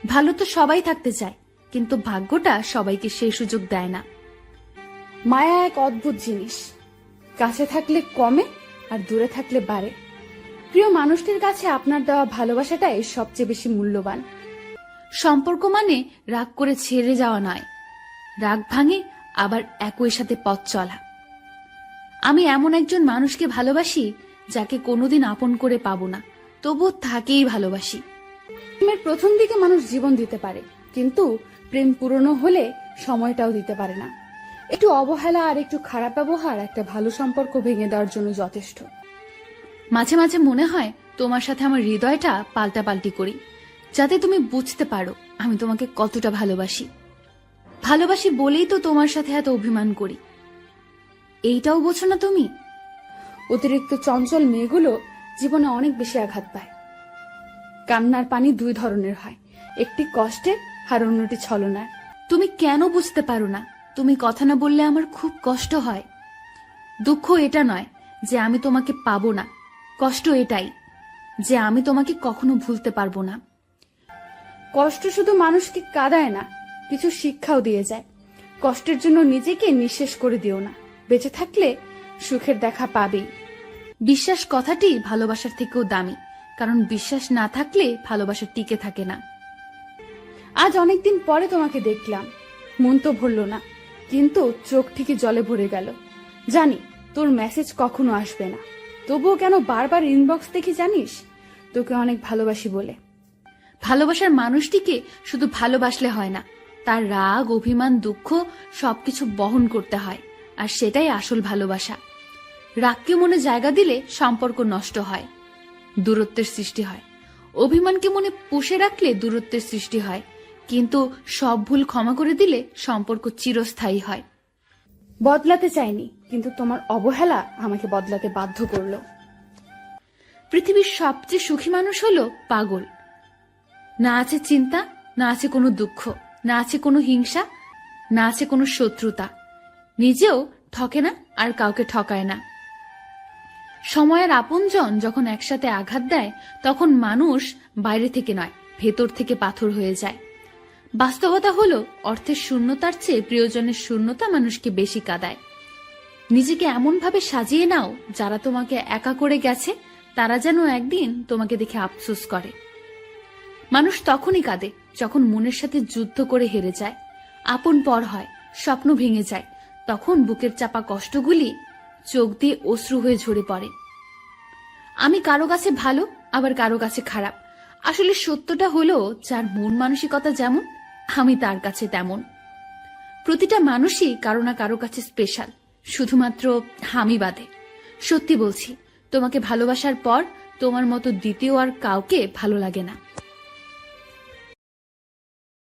ভালো তো সবাই থাকতে চায়, কিন্তু ভাগ্যটা সবাইকে সেই সুযোগ দেয় না। মায়া এক অদ্ভুত জিনিস, কাছে থাকলে কমে আর দূরে থাকলে বাড়ে। প্রিয় মানুষটির কাছে আপনার দেওয়া ভালোবাসাটাই সবচেয়ে বেশি মূল্যবান। সম্পর্ক মানে রাগ করে ছেড়ে যাওয়া নয়, রাগ ভাঙে আবার একই সাথে পথ চলা। আমি এমন একজন মানুষকে ভালোবাসি যাকে কোনোদিন আপন করে পাবো না, তবুও তাকেই ভালোবাসি। প্রেমের প্রথম দিকে মানুষ জীবন দিতে পারে, কিন্তু প্রেম পুরনো হলে সময়টাও দিতে পারে না। একটু অবহেলা আর একটু খারাপ ব্যবহার একটা ভালো সম্পর্ক ভেঙে দেওয়ার জন্য যথেষ্ট। মাঝে মাঝে মনে হয় তোমার সাথে আমার হৃদয়টা পাল্টাপাল্টি করি, যাতে তুমি বুঝতে পারো আমি তোমাকে কতটা ভালোবাসি। ভালোবাসি বলেই তো তোমার সাথে এত অভিমান করি, এইটাও বোঝো না তুমি? অতিরিক্ত চঞ্চল মেয়েগুলো জীবনে অনেক বেশি আঘাত পায়। কান্নার পানি দুই ধরনের হয়, একটি কষ্টের আর অন্যটি ছলনার। তুমি কেন বুঝতে পারো না? তুমি কথা না বললে আমার খুব কষ্ট হয়। দুঃখ এটা নয় যে আমি তোমাকে পাবো না, কষ্ট এটাই যে আমি তোমাকে কখনো ভুলতে পারবো না। কষ্ট শুধু মানুষকে কাঁদায় না, কিছু শিক্ষাও দিয়ে যায়। কষ্টের জন্য নিজেকে নিঃশেষ করে দিও না, বেঁচে থাকলে সুখের দেখা পাবেই। বিশ্বাস কথাটি ভালোবাসার থেকেও দামি, কারণ বিশ্বাস না থাকলে ভালোবাসা টিকে থাকে না। আজ অনেকদিন পরে তোমাকে দেখলাম, মন তো ভরল না, কিন্তু চোখ ঠিকই জলে ভরে গেল। জানি তোর মেসেজ কখনো আসবে না, তবুও কেন বারবার ইনবক্স দেখি জানিস? তোকে অনেক ভালোবাসি বলে। ভালোবাসার মানুষটিকে শুধু ভালোবাসলে হয় না, তার রাগ, অভিমান, দুঃখ সবকিছু বহন করতে হয়, আর সেটাই আসল ভালোবাসা। রাগকে মনে জায়গা দিলে সম্পর্ক নষ্ট হয়, দূরত্বের সৃষ্টি হয়। অভিমানকে মনে পুষে রাখলে দূরত্বের সৃষ্টি হয়, কিন্তু সব ভুল ক্ষমা করে দিলে সম্পর্ক চিরস্থায়ী হয়। বদলাতে চাইনি, কিন্তু তোমার অবহেলা আমাকে বদলাতে বাধ্য করলো। পৃথিবীর সবচেয়ে সুখী মানুষ হলো পাগল। না আছে চিন্তা, না আছে কোনো দুঃখ, না আছে কোনো হিংসা, না আছে কোনো শত্রুতা। নিজেও ঠকে না আর কাউকে ঠকায় না। সময়ের আপনজন যখন একসাথে আঘাত দেয়, তখন মানুষ বাইরে থেকে নয়, ভেতর থেকে পাথর হয়ে যায়। বাস্তবতা হলো, অর্থের শূন্যতার চেয়ে প্রিয়জনের শূন্যতা মানুষকে বেশি কাঁদায়। নিজেকে এমন ভাবে সাজিয়ে নাও, যারা তোমাকে একা করে গেছে তারা যেন একদিন তোমাকে দেখে আফসোস করে। মানুষ তখনই কাঁদে যখন মনের সাথে যুদ্ধ করে হেরে যায়, আপন পর হয়, স্বপ্ন ভেঙে যায়। তখন বুকের চাপা কষ্টগুলি চোখ দিয়ে অশ্রু হয়ে ঝরে পড়ে। আমি কারো কাছে ভালো, আবার কারো কাছে খারাপ। আসলে সত্যটা হলো, যার মন মানসিকতা যেমন, আমি তার কাছে তেমন। প্রতিটা মানুষই কারো না কারো কাছে স্পেশাল, শুধুমাত্র আমি বাদে। সত্যি বলছি, তোমাকে ভালোবাসার পর তোমার মতো দ্বিতীয় আর কাউকে ভালো লাগে না।